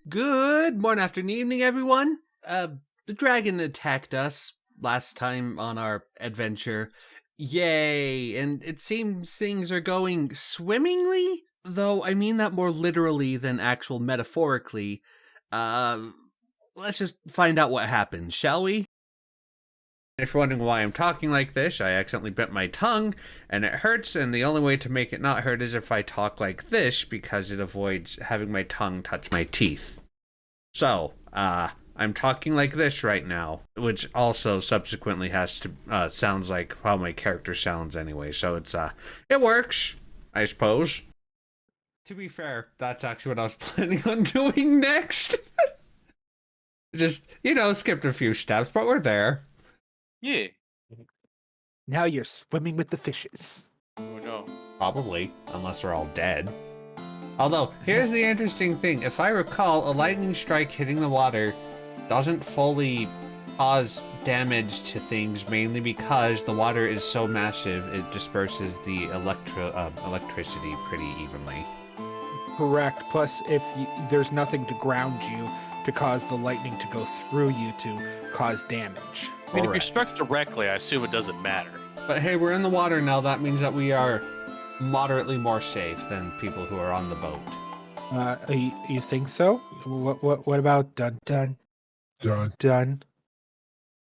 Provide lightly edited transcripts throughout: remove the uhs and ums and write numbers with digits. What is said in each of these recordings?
Good morning, afternoon, evening, everyone. The dragon attacked us last time on our adventure. Yay! And it seems things are going swimmingly, though I mean that more literally than actual metaphorically. Let's just find out what happened, shall we? If you're wondering why I'm talking like this, I accidentally bit my tongue, and it hurts, and the only way to make it not hurt is if I talk like this, because it avoids having my tongue touch my teeth. So, I'm talking like this right now, which also subsequently has to, sounds like how my character sounds anyway, so it works, I suppose. To be fair, that's actually what I was planning on doing next. Just, skipped a few steps, but we're there. Yeah. Now you're swimming with the fishes. Oh no. Probably, unless they're all dead. Although, here's the interesting thing. If I recall, a lightning strike hitting the water doesn't fully cause damage to things, mainly because the water is so massive, it disperses the electricity pretty evenly. Correct. Plus, there's nothing to ground you to cause the lightning to go through you to cause damage. I mean, if you're struck directly, I assume it doesn't matter. But hey, we're in the water now. That means that we are moderately more safe than people who are on the boat. You think so? What about dun dun dun dun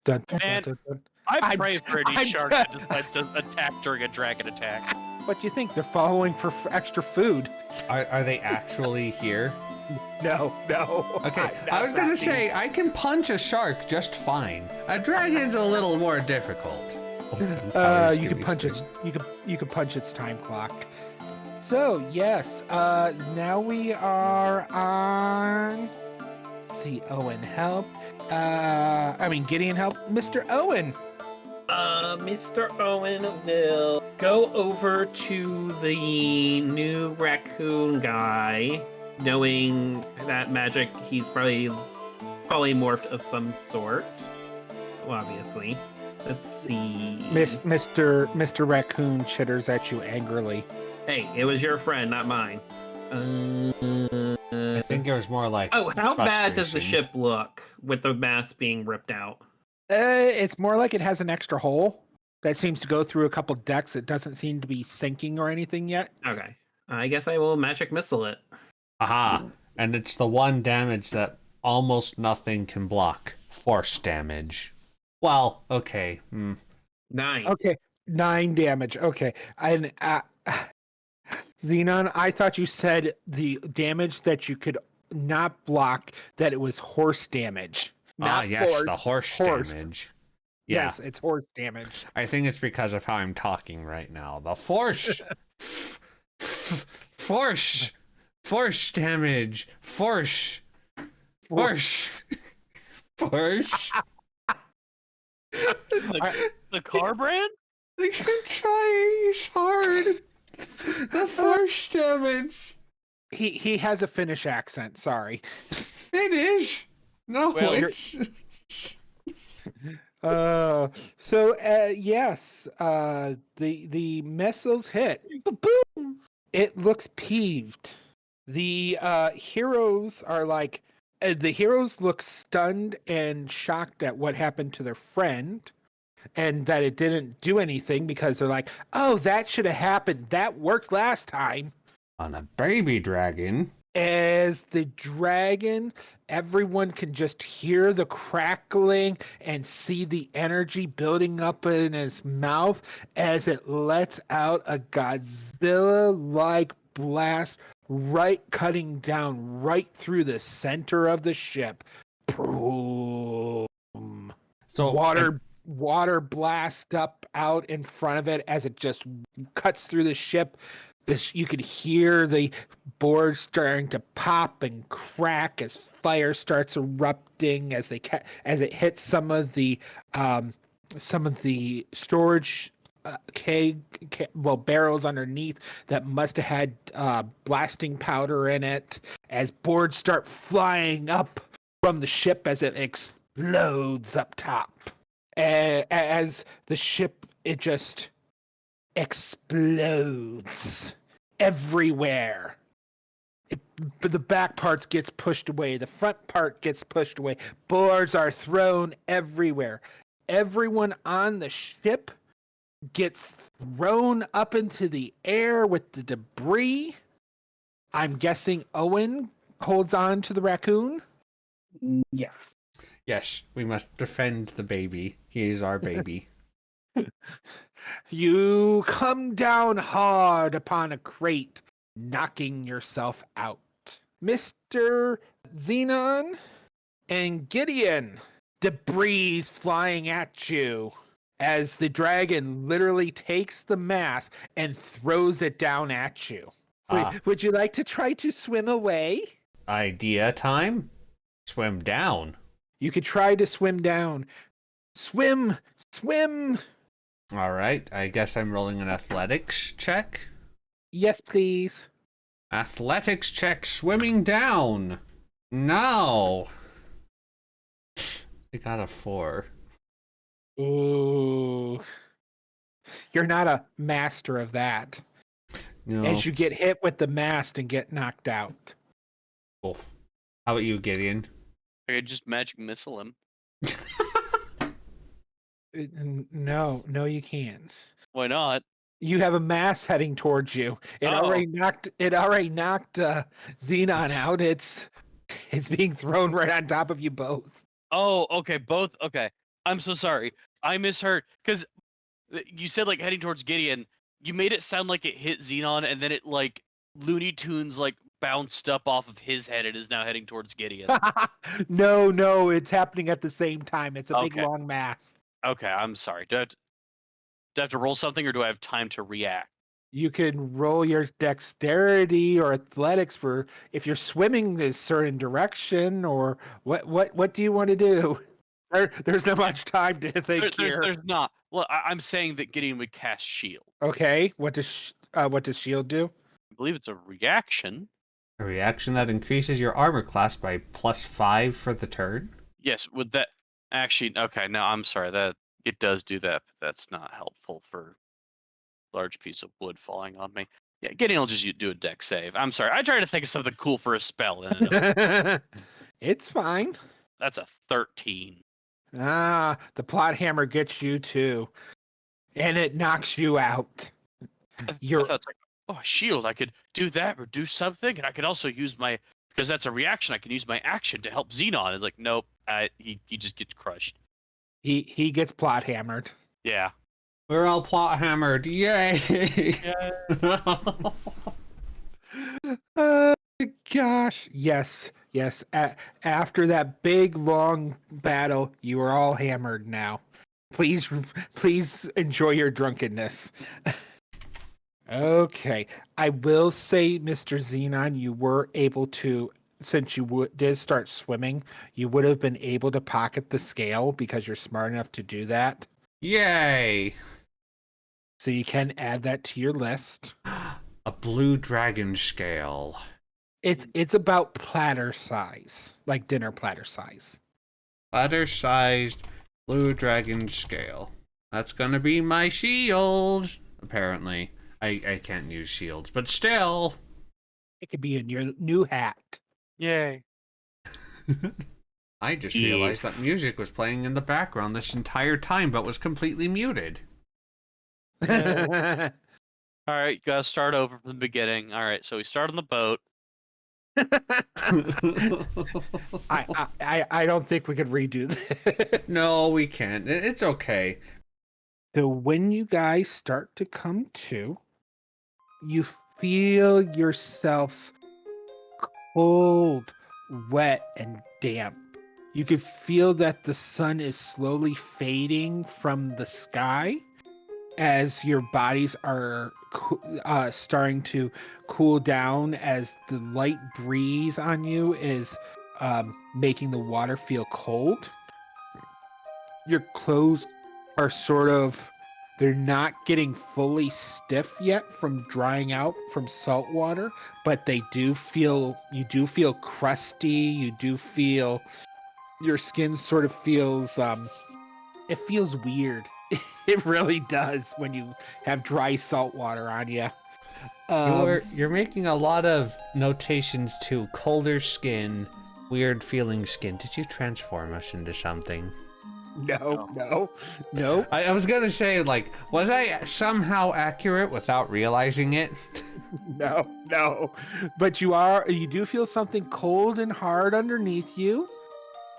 dun Man, dun dun? I pray for any shark that decides to attack during a dragon attack. What do you think? They're following for extra food. Are they actually here? No. Okay, I was gonna say I can punch a shark just fine. A dragon's a little more difficult. You can punch its. You can punch its time clock. So yes, now we are on. Let's see, Owen help. Gideon help. Mr. Owen. Mr. Owen will go over to the new raccoon guy, knowing that magic, he's probably polymorphed of some sort. Obviously. Let's see. Mr. Raccoon chitters at you angrily. Hey, it was your friend, not mine. I think it was more like. Oh, how bad does the ship look with the mast being ripped out? It's more like it has an extra hole that seems to go through a couple decks. It doesn't seem to be sinking or anything yet. Okay. I guess I will magic missile it. Aha! And it's the one damage that almost nothing can block. Force damage. Well, okay. 9. Okay, 9 damage. Okay. And Xenon, I thought you said the damage that you could not block, that it was horse damage. Yes, the horse damage. Yeah. Yes, it's horse damage. I think it's because of how I'm talking right now. The force damage. Force. The car brand? I'm trying hard. The force damage. He has a Finnish accent, sorry. Finish? No, well, yes, the missiles hit. Boom! It looks peeved. The heroes are like, the heroes look stunned and shocked at what happened to their friend, and that it didn't do anything, because they're like, oh, that should have happened. That worked last time. On a baby dragon. As the dragon, everyone can just hear the crackling and see the energy building up in its mouth as it lets out a Godzilla-like blast, cutting down right through the center of the ship. Boom. So water blast up out in front of it as it just cuts through the ship. You could hear the board starting to pop and crack as fire starts erupting as it hits some of the storage barrels underneath that must have had blasting powder in it. As boards start flying up from the ship as it explodes up top, as the ship just explodes everywhere. but the back parts gets pushed away. The front part gets pushed away. Boards are thrown everywhere. Everyone on the ship gets thrown up into the air with the debris. I'm guessing Owen holds on to the raccoon. Yes. Yes, we must defend the baby. He is our baby. You come down hard upon a crate, knocking yourself out. Mr. Xenon and Gideon, debris flying at you as the dragon literally takes the mass and throws it down at you. Would you like to try to swim away? Idea time? Swim down. You could try to swim down. Swim! Swim! All right, I guess I'm rolling an athletics check. Yes, please. Athletics check, swimming down. No. I got a 4. Ooh. You're not a master of that. No. As you get hit with the mast and get knocked out. Oof. How about you, Gideon? I could just magic missile him. No, you can't. Why not? You have a mass heading towards you. It already knocked Xenon out. It's being thrown right on top of you both. Oh, okay, both. Okay, I'm so sorry. I misheard because you said like heading towards Gideon. You made it sound like it hit Xenon, and then it like Looney Tunes like bounced up off of his head and is now heading towards Gideon. No, it's happening at the same time. It's a big Okay. long mass. Okay, I'm sorry. Do I have to roll something, or do I have time to react? You can roll your dexterity or athletics for if you're swimming a certain direction, or what do you want to do? There's not much time to think here. There's not. Well, I'm saying that Gideon would cast shield. Okay, what does shield do? I believe it's a reaction. A reaction that increases your armor class by +5 for the turn. Yes, would that actually? Okay, no, I'm sorry. That it does do that, but that's not helpful for large piece of wood falling on me. Yeah, Gideon will just do a deck save. I'm sorry. I tried to think of something cool for a spell, and It's fine. that's a 13. The plot hammer gets you too, and it knocks you out. I thought it's like, oh, shield. I could do that or do something, and I could also use because that's a reaction. I can use my action to help Xenon. It's like, nope, he just gets crushed. He gets plot hammered. Yeah. We're all plot hammered. Yay! Gosh, yes. After that big long battle, you are all hammered now. Please enjoy your drunkenness. Okay, I will say, Mr. Xenon, you were able to, since you did start swimming, you would have been able to pocket the scale because you're smart enough to do that. Yay! So you can add that to your list. A blue dragon scale. It's about platter size, like dinner platter size. Platter-sized blue dragon scale. That's gonna be my shield, apparently. I can't use shields, but still. It could be in your new hat. Yay. I just realized that music was playing in the background this entire time, but was completely muted. All right, you gotta start over from the beginning. All right, so we start on the boat. I don't think we could redo this. No, we can't. It's okay. So when you guys start to come to, you feel yourselves cold, wet, and damp. You can feel that the sun is slowly fading from the sky as your bodies are starting to cool down, as the light breeze on you is making the water feel cold. Your clothes are they're not getting fully stiff yet from drying out from salt water, but you do feel crusty. You do feel your skin sort of feels it feels weird. It really does when you have dry salt water on you. You're making a lot of notations to colder skin, weird feeling skin. Did you transform us into something? No. I was gonna say, like, was I somehow accurate without realizing it? No. But you do feel something cold and hard underneath you.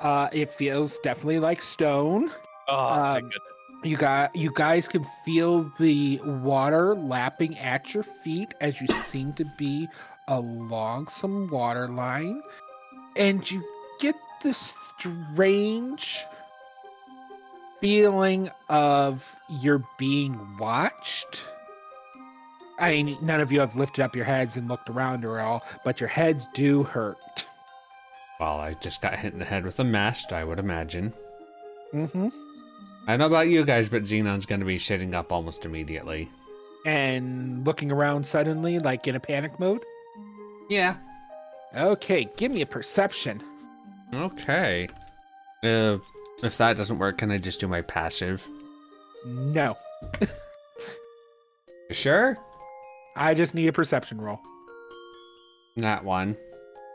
It feels definitely like stone. Oh, thank goodness. You guys can feel the water lapping at your feet as you seem to be along some water line. And you get this strange feeling of you're being watched. I mean, none of you have lifted up your heads and looked around or all, but your heads do hurt. Well, I just got hit in the head with a mast, I would imagine. Mm-hmm. I don't know about you guys, but Xenon's gonna be sitting up almost immediately. And looking around suddenly, like in a panic mode. Yeah. Okay, give me a perception. Okay. If that doesn't work, can I just do my passive? No. You sure? I just need a perception roll. That one.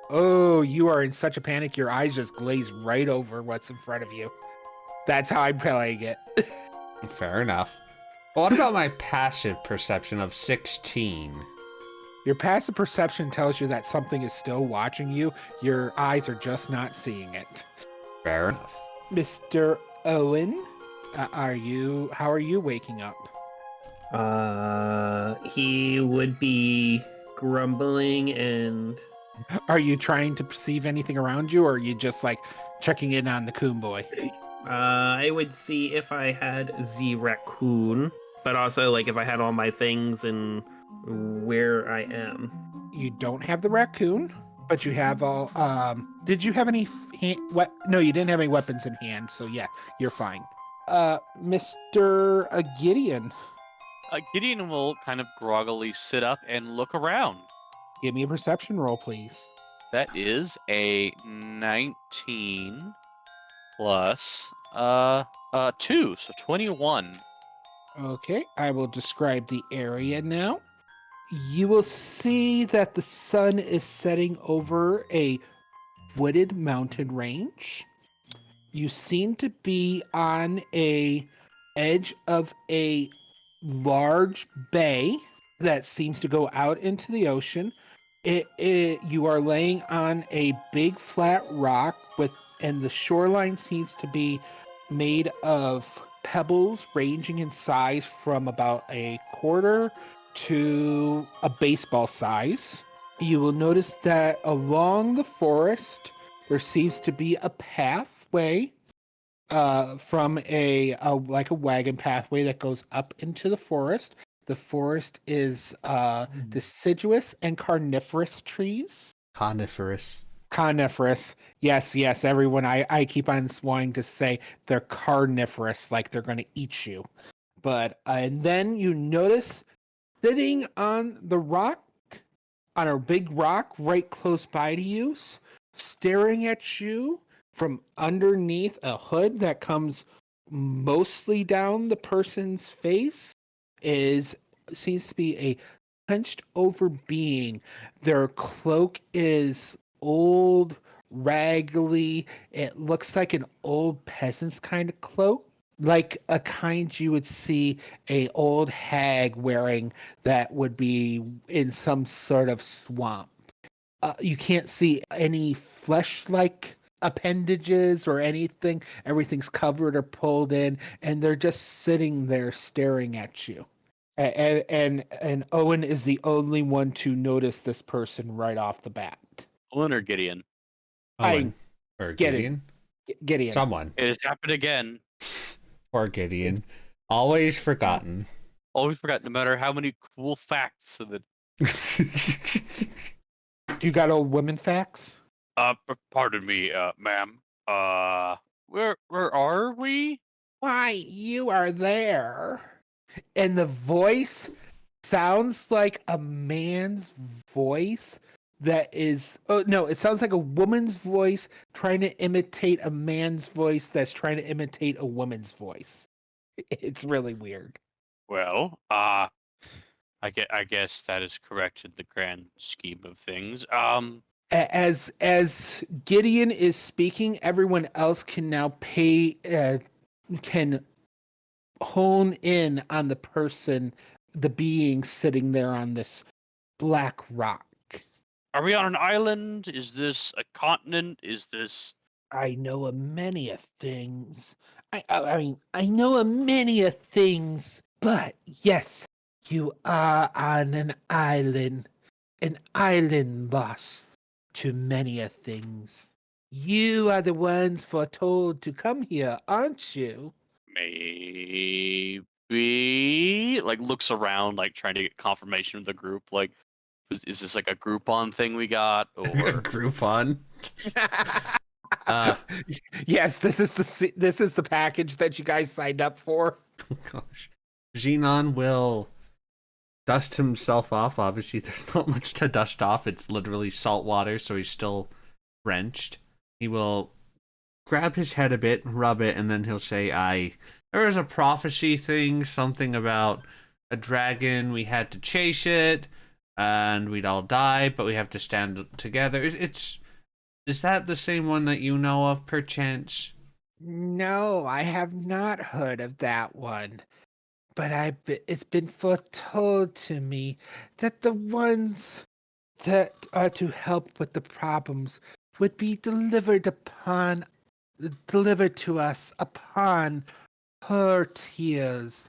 Oh, you are in such a panic, your eyes just glaze right over what's in front of you. That's how I'm playing it. Fair enough. Well, what about my passive perception of 16? Your passive perception tells you that something is still watching you. Your eyes are just not seeing it. Fair enough. Mr. Owen, how are you waking up? He would be grumbling and Are you trying to perceive anything around you, or are you just like checking in on the coon boy? I would see if I had the raccoon, but also like if I had all my things and where I am. You don't have the raccoon, but you have all. Did you have any? No, you didn't have any weapons in hand, so yeah, you're fine. Mr. Gideon, Gideon will kind of groggily sit up and look around. give me a perception roll, please. That is a 19 plus 2, so 21. Okay, I will describe the area now. You will see that the sun is setting over a wooded mountain range. You seem to be on a edge of a large bay that seems to go out into the ocean. You are laying on a big flat rock and the shoreline seems to be made of pebbles ranging in size from about a quarter to a baseball size. You will notice that along the forest there seems to be a pathway from a wagon pathway that goes up into the forest. The forest is deciduous and carnivorous trees. Coniferous. Carnivorous. Yes, everyone. I keep on wanting to say they're carnivorous, like they're going to eat you. But and then you notice sitting on the rock, on a big rock right close by to you, staring at you from underneath a hood that comes mostly down the person's face seems to be a hunched over being. Their cloak is old, raggedy. It looks like an old peasant's kind of cloak, like a kind you would see a old hag wearing that would be in some sort of swamp. You can't see any flesh-like appendages or anything. Everything's covered or pulled in, and they're just sitting there staring at you. And Owen is the only one to notice this person right off the bat. Owen or Gideon? Owen. Or Gideon? Gideon. Someone. It has happened again. Or Gideon. Always forgotten. Always forgot, no matter how many cool facts of it. Do you got old women facts? Pardon me, ma'am. Where are we? Why, you are there. And the voice sounds like a man's voice that is... Oh, no, it sounds like a woman's voice trying to imitate a man's voice that's trying to imitate a woman's voice. It's really weird. Well, I guess that is correct in the grand scheme of things. As Gideon is speaking, everyone else can now can hone in on the person, the being sitting there on this black rock. Are we on an island? Is this a continent? Is this... I know a many a things. I mean, I know a many a things, but yes, you are on an island boss to many a things. You are the ones foretold to come here, aren't you? Maybe... Like, looks around, like, trying to get confirmation of the group. Like, is this like a Groupon thing we got? Or... Groupon. Yes, this is the package that you guys signed up for. Gosh. Xenon will dust himself off. Obviously, there's not much to dust off. It's literally salt water, so he's still drenched. He will grab his head a bit, rub it, and then he'll say, there was a prophecy thing, something about a dragon. We had to chase it, and we'd all die, but we have to stand together. Is that the same one that you know of, perchance? No, I have not heard of that one. But it's been foretold to me that the ones that are to help with the problems would be delivered to us upon her tears.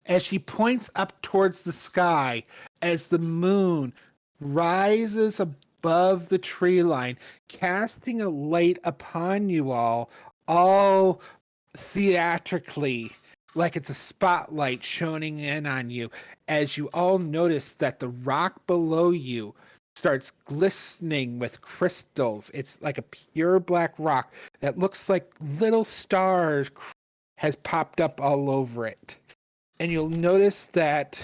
As she points up towards the sky, as the moon rises above the tree line, casting a light upon you all theatrically, like it's a spotlight shining in on you, as you all notice that the rock below you starts glistening with crystals. It's like a pure black rock that looks like little stars has popped up all over it. And you'll notice that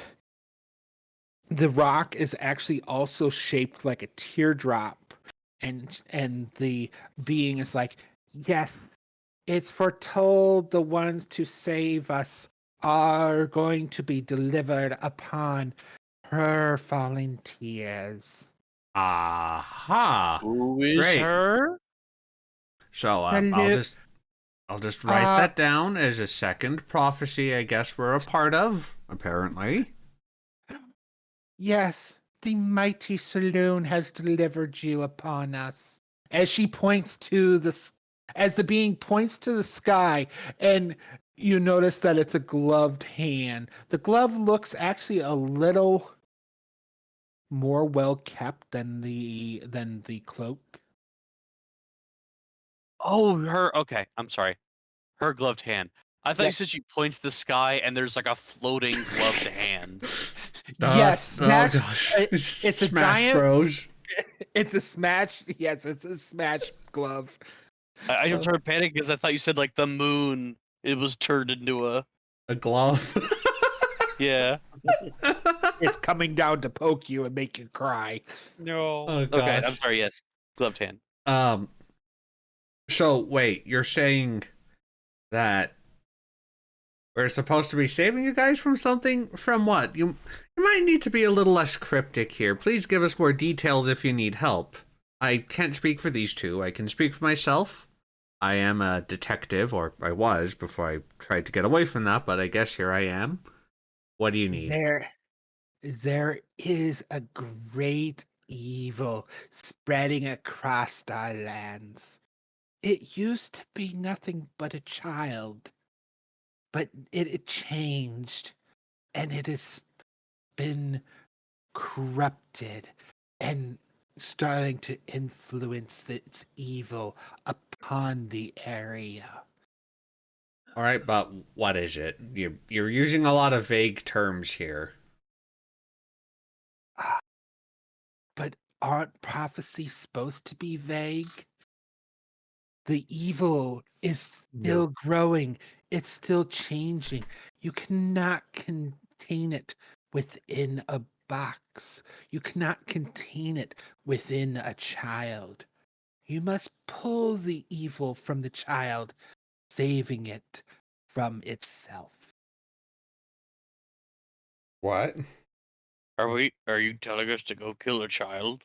the rock is actually also shaped like a teardrop, and the being is like, yes, it's foretold the ones to save us are going to be delivered upon her falling tears. Aha! Who is Great. her? So I'll just write that down as a second prophecy. I guess we're a part of. Apparently. Yes, the mighty saloon has delivered you upon us. As she points to as the being points to the sky, and you notice that it's a gloved hand. The glove looks actually a little more well kept than the cloak. Oh, her. Okay, I'm sorry. Her gloved hand. I thought you Yes. said she points to the sky and there's like a floating gloved hand. Yes, Smash. Oh gosh. It's a Smash giant. Bros. It's a Smash. Yes, it's a Smash glove. I started panicking because I thought you said like the moon. It was turned into a glove. Yeah. It's coming down to poke you and make you cry. No. Oh, Okay, I'm gosh. sorry. Yes, gloved hand. So wait, you're saying that we're supposed to be saving you guys from something? From what? You might need to be a little less cryptic here. Please give us more details if you need help. I can't speak for these two. I can speak for myself. I am a detective, or I was before I tried to get away from that, but I guess here I am. What do you need? There is a great evil spreading across our lands. It used to be nothing but a child, but it changed, and it has been corrupted and starting to influence its evil upon the area. All right, but what is it? You're using a lot of vague terms here. But aren't prophecies supposed to be vague? The evil is still growing. It's still changing. You cannot contain it within a box. You cannot contain it within a child. You must pull the evil from the child, saving it from itself. What? Are you telling us to go kill a child?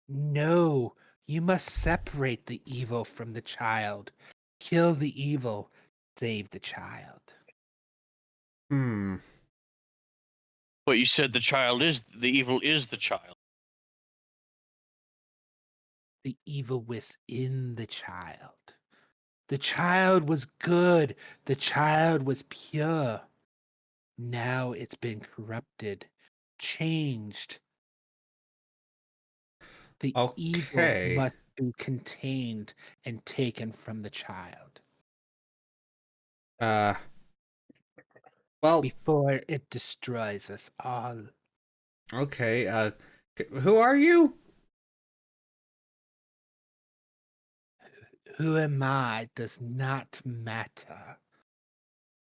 No, you must separate the evil from the child. Kill the evil, save the child. Hmm. But you said the evil is the child. The evil was in the child. The child was good. The child was pure. Now it's been corrupted, changed. The evil Okay. must be contained and taken from the child Uh, well, before it destroys us all. okay. Who are you? Who am I does not matter.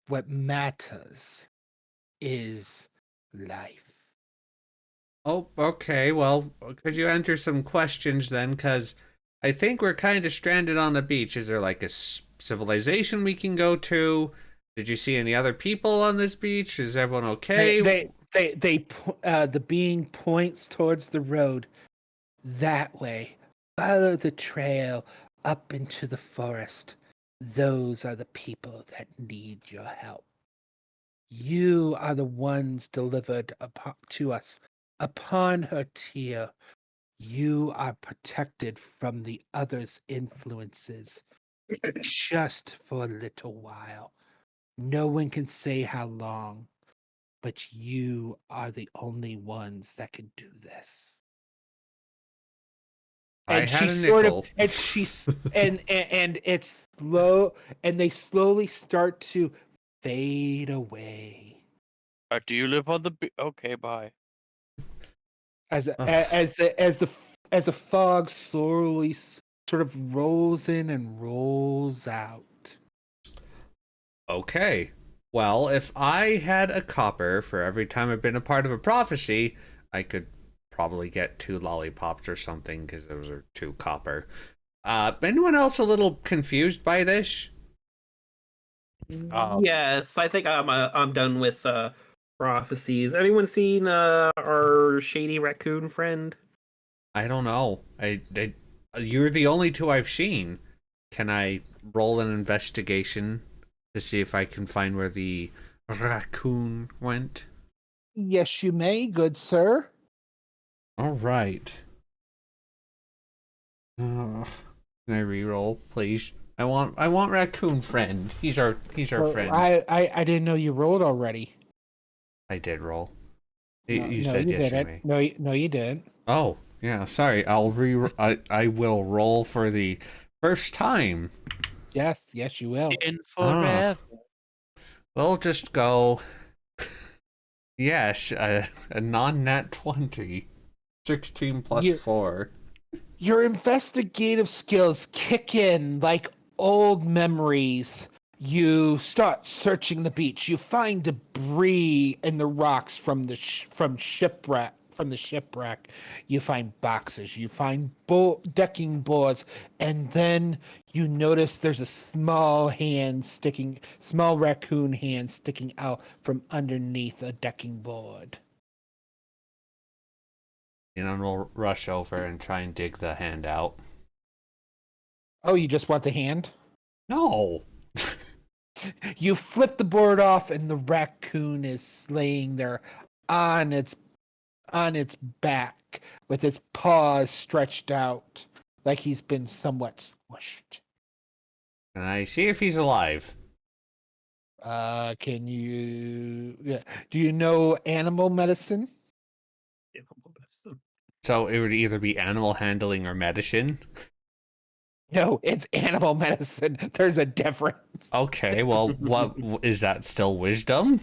What matters is life. Oh, okay. Well, could you enter some questions then? Because I think we're kind of stranded on the beach. Is there like a civilization we can go to? Did you see any other people on this beach? Is everyone okay? The being points towards the road. That way. Follow the trail up into the forest. Those are the people that need your help. You are the ones delivered to us upon her tear. You are protected from the other's influences just for a little while. No one can say how long, but you are the only ones that can do this. I And had she a sort of nickel. and it's slow, and they slowly start to fade away Do you live on the Okay, bye. as Ugh. as the fog slowly sort of rolls in and rolls out. Okay. Well, if I had a copper for every time I've been a part of a prophecy, I could probably get 2 lollipops or something because those are 2 copper. Anyone else a little confused by this? Yes, I think I'm done with prophecies. Anyone seen our shady raccoon friend? I don't know. You're the only 2 I've seen. Can I roll an investigation to see if I can find where the raccoon went? Yes, you may, good sir. All right. Can I re-roll, please? I want raccoon friend. He's our Well, friend. I didn't know you rolled already. I did roll. No, You no, said you yes, you didn't. may. No, you didn't. Oh, yeah. Sorry. I will roll for the first time. Yes, you will. In Ah, forever. we'll just go. Yes, a non-nat 20. 16 plus You 4. Your investigative skills kick in like old memories. You start searching the beach. You find debris in the rocks from the shipwreck. From the shipwreck, you find boxes. You find decking boards, and then you notice there's a small raccoon hand sticking out from underneath a decking board. And then we'll rush over and try and dig the hand out. Oh, you just want the hand? No! You flip the board off, and the raccoon is laying there on its back with its paws stretched out, like he's been somewhat squished. Can I see if he's alive? Can you? Yeah. Do you know animal medicine? So it would either be animal handling or medicine. No, it's animal medicine. There's a difference. Okay, well, what is that still wisdom?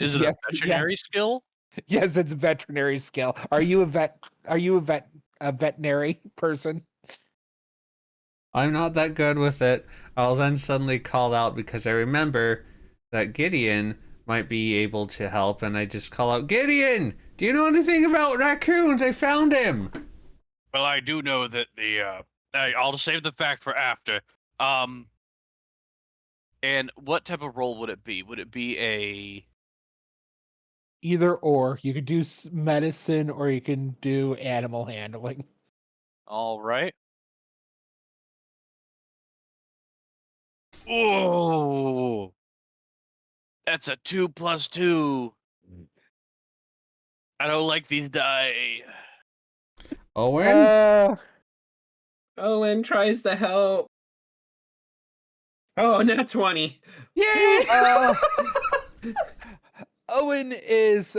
Is it a Yes, yeah, veterinary skill? yes, it's veterinary skill. Are you a vet? Are you a veterinary person? I'm not that good with it. I'll then suddenly call out because I remember that Gideon might be able to help, and I just call out, Gideon! Do you know anything about raccoons? I found him! Well, I do know that I'll save the fact for after. And what type of role would it be? Would it be Either or. You could do medicine or you can do animal handling. All right. Oh, that's a 2 + 2. I don't like these die. Owen? Owen tries to help. Oh, not 20. Yay! Owen is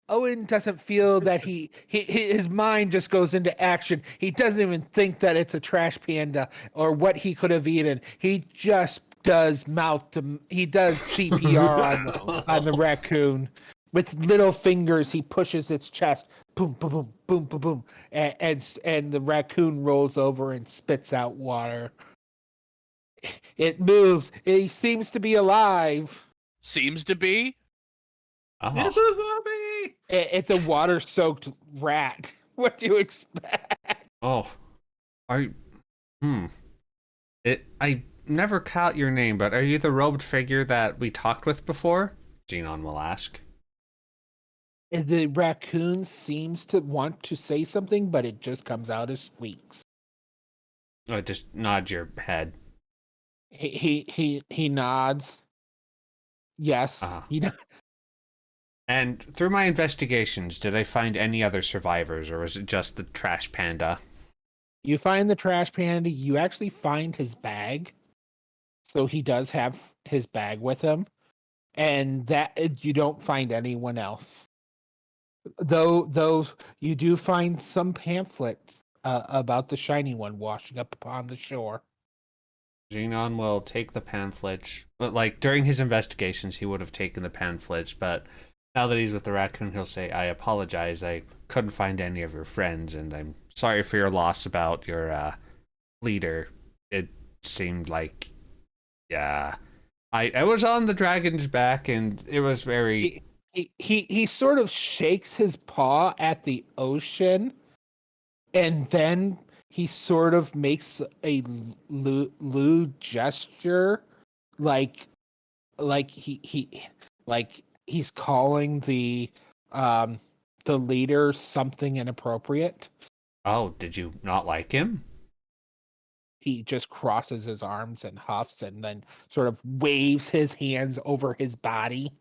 Owen doesn't feel that his mind just goes into action. He doesn't even think that it's a trash panda or what he could have eaten. He just does he does CPR on the raccoon. With little fingers, he pushes its chest, boom, boom, boom, boom, boom, boom, and the raccoon rolls over and spits out water. It moves. It seems to be alive. Seems to be. Oh. It's a zombie! It's a water-soaked rat. What do you expect? Oh. I never caught your name, but are you the robed figure that we talked with before? Xenon will ask. The raccoon seems to want to say something, but it just comes out as squeaks. Oh, just nod your head. He nods. Yes. And through my investigations, did I find any other survivors, or was it just the trash panda? You find the trash panda. You actually find his bag. So he does have his bag with him. And that you don't find anyone else. Though you do find some pamphlets about the shiny one washing up upon the shore. Xenon will take the pamphlets, but like during his investigations, he would have taken the pamphlets, but now that he's with the raccoon, he'll say, I apologize, I couldn't find any of your friends, and I'm sorry for your loss about your leader. It seemed like, yeah, I was on the dragon's back, and it was very... He sort of shakes his paw at the ocean, and then he sort of makes a lewd gesture, like he's calling the leader something inappropriate. Oh, did you not like him? He just crosses his arms and huffs, and then sort of waves his hands over his body.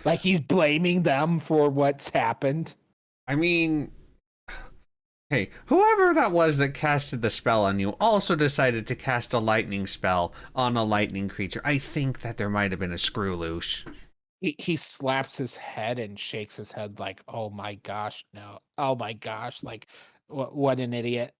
Like he's blaming them for what's happened. I mean, hey, whoever that was that casted the spell on you also decided to cast a lightning spell on a lightning creature. I think that there might have been a screw loose. He slaps his head and shakes his head like, oh my gosh, no. Oh my gosh, like, what an idiot.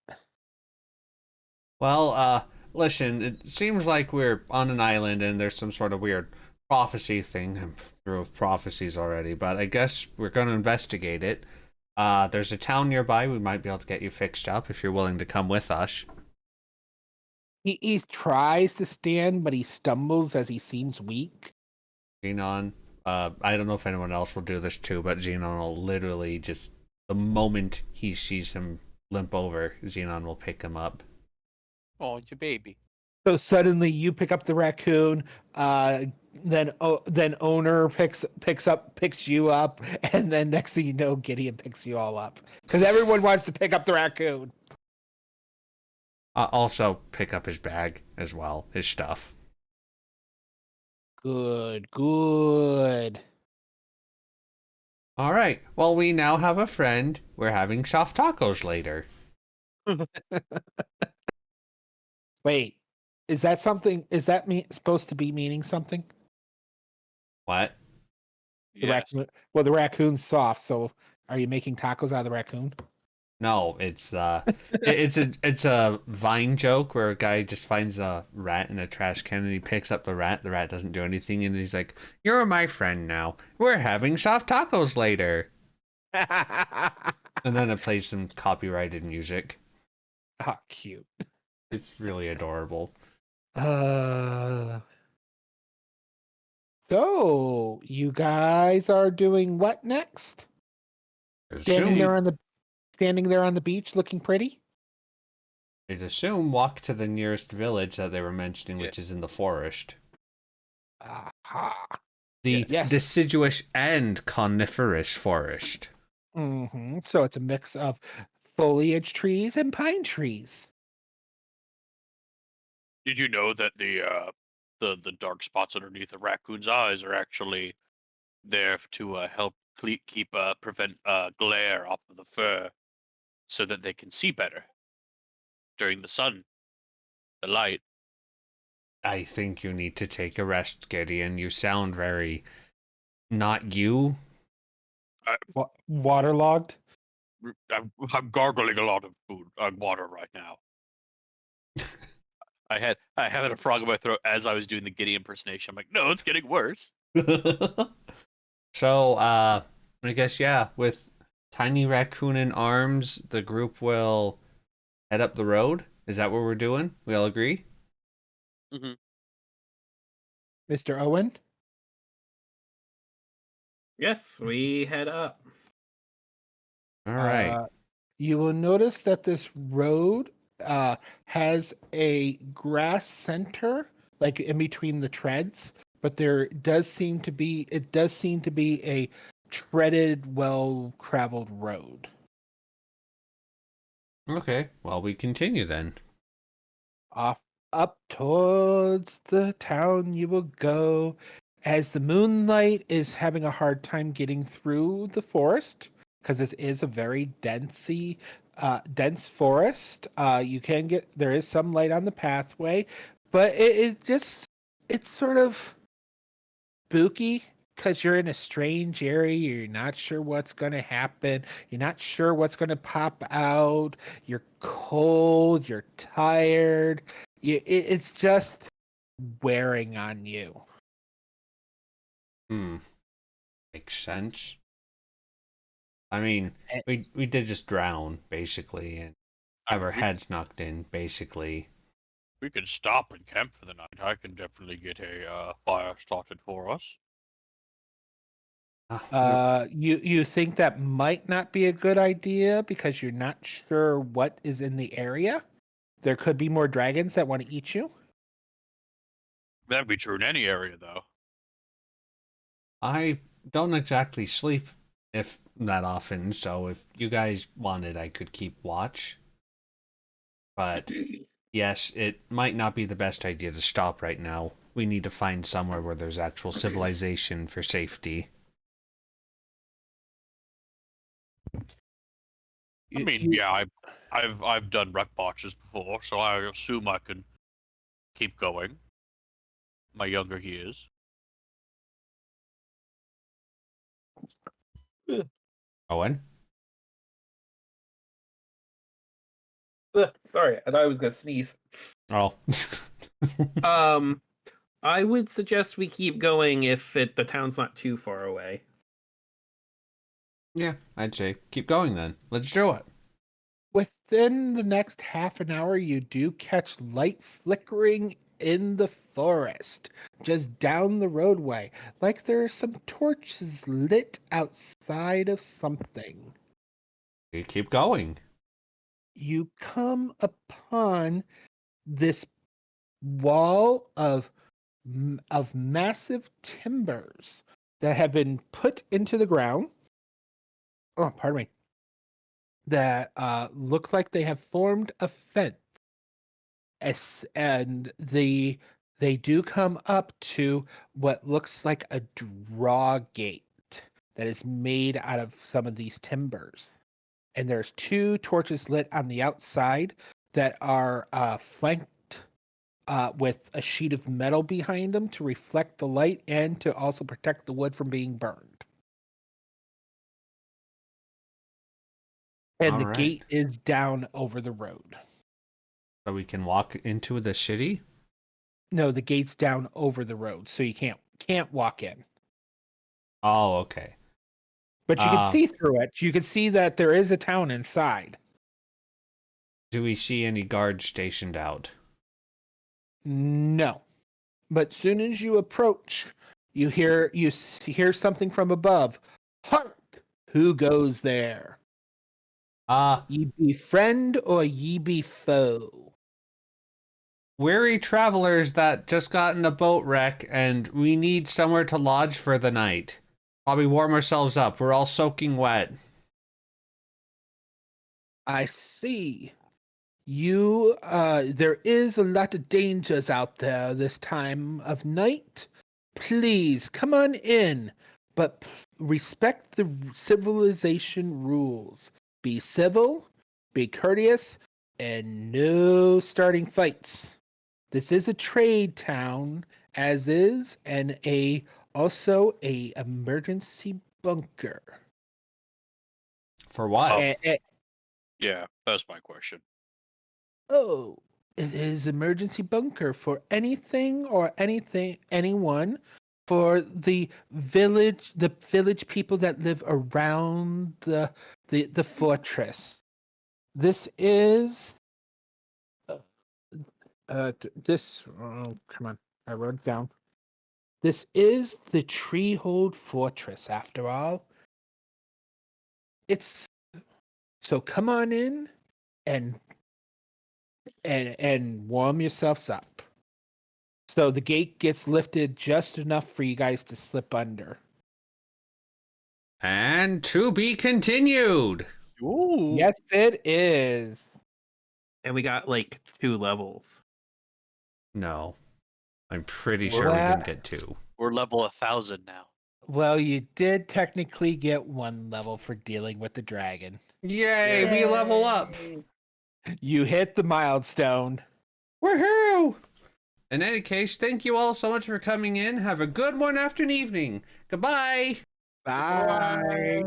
Well, listen, it seems like we're on an island and there's some sort of weird prophecy thing. I'm through with prophecies already, but I guess we're going to investigate it. There's a town nearby. We might be able to get you fixed up if you're willing to come with us. He tries to stand, but he stumbles as he seems weak. Xenon, I don't know if anyone else will do this too, but Xenon will literally just, the moment he sees him limp over, Xenon will pick him up. Oh, your baby. So suddenly you pick up the raccoon, then owner picks you up, and then next thing you know, Gideon picks you all up. Because everyone wants to pick up the raccoon. Also pick up his bag as well, his stuff. Good. All right. Well, we now have a friend. We're having soft tacos later. Wait, is that something? Is that supposed to be meaning something? What? The Yes. raccoon. Well, the raccoon's soft. So, are you making tacos out of the raccoon? No, it's it's a Vine joke where a guy just finds a rat in a trash can and he picks up the rat. The rat doesn't do anything, and he's like, "You're my friend now. We're having soft tacos later." And then it plays some copyrighted music. Ah, cute. It's really adorable. So you guys are doing what next? Standing there on the beach, looking pretty. I'd assume walk to the nearest village that they were mentioning, which is in the forest. Aha. The Yes. deciduous and coniferous forest. So it's a mix of foliage trees and pine trees. Did you know that the dark spots underneath the raccoon's eyes are actually there to help prevent glare off of the fur, so that they can see better during the sun, the light? I think you need to take a rest, Gideon. You sound very not you. Waterlogged. I'm gargling a lot of water right now. I had a frog in my throat as I was doing the Gideon impersonation. I'm like, no, it's getting worse. So, I guess, yeah, with Tiny Raccoon in arms, the group will head up the road. Is that what we're doing? We all agree? Mm-hmm. Mr. Owen? Yes, we head up. All right. You will notice that this road has a grass center, like in between the treads, but it does seem to be a treaded, well-traveled road. Okay. Well, we continue then. Up towards the town you will go, as the moonlight is having a hard time getting through the forest, because it is a very dense forest. There is some light on the pathway, but it's sort of spooky because you're in a strange area. You're not sure what's going to happen. You're not sure what's going to pop out. You're cold. You're tired. It's just wearing on you. Makes sense. I mean, we did just drown, basically, and have our heads knocked in, basically. We could stop and camp for the night. I can definitely get a fire started for us. You think that might not be a good idea because you're not sure what is in the area? There could be more dragons that want to eat you. That'd be true in any area, though. I don't exactly sleep if that often, so if you guys wanted, I could keep watch. But yes, it might not be the best idea to stop right now. We need to find somewhere where there's actual civilization for safety. I mean, yeah, I've done wreck boxes before, so I assume I can keep going. My younger years. Owen? Sorry, I thought I was gonna sneeze. Oh. I would suggest we keep going if the town's not too far away. Yeah, I'd say keep going then. Let's do it. Within the next half an hour, you do catch light flickering in the forest, just down the roadway, like there are some torches lit outside of something. We keep going. You come upon this wall of massive timbers that have been put into the ground. Oh, pardon me. That look like they have formed a fence, and they do come up to what looks like a draw gate that is made out of some of these timbers. And there's two torches lit on the outside that are flanked with a sheet of metal behind them to reflect the light and to also protect the wood from being burned. And the gate is down over the road. So we can walk into the city? No, the gate's down over the road, so you can't walk in. Oh, okay. But you can see through it. You can see that there is a town inside. Do we see any guards stationed out? No. But soon as you approach, you hear something from above. Hark! Who goes there? Ye be friend or ye be foe? weary travelers that just got in a boat wreck, and we need somewhere to lodge for the night. Probably warm ourselves up. We're all soaking wet. I see. There is a lot of dangers out there this time of night. Please come on in, but respect the civilization rules. Be civil, be courteous, and no starting fights. This is a trade town, as is, and also a emergency bunker. For what? Yeah, that's my question. Oh, it is emergency bunker for anyone, for the village people that live around the fortress. This is come on, I wrote it down. This is the Treehold Fortress, after all. It's so come on in and warm yourselves up. So the gate gets lifted just enough for you guys to slip under. And to be continued. Ooh. Yes, it is. And we got like 2 levels. No. I'm pretty sure we didn't get 2. We're level 1,000 now. Well, you did technically get 1 level for dealing with the dragon. Yay, we level up. You hit the milestone. Woohoo! In any case, thank you all so much for coming in. Have a good one after an evening. Goodbye. Bye.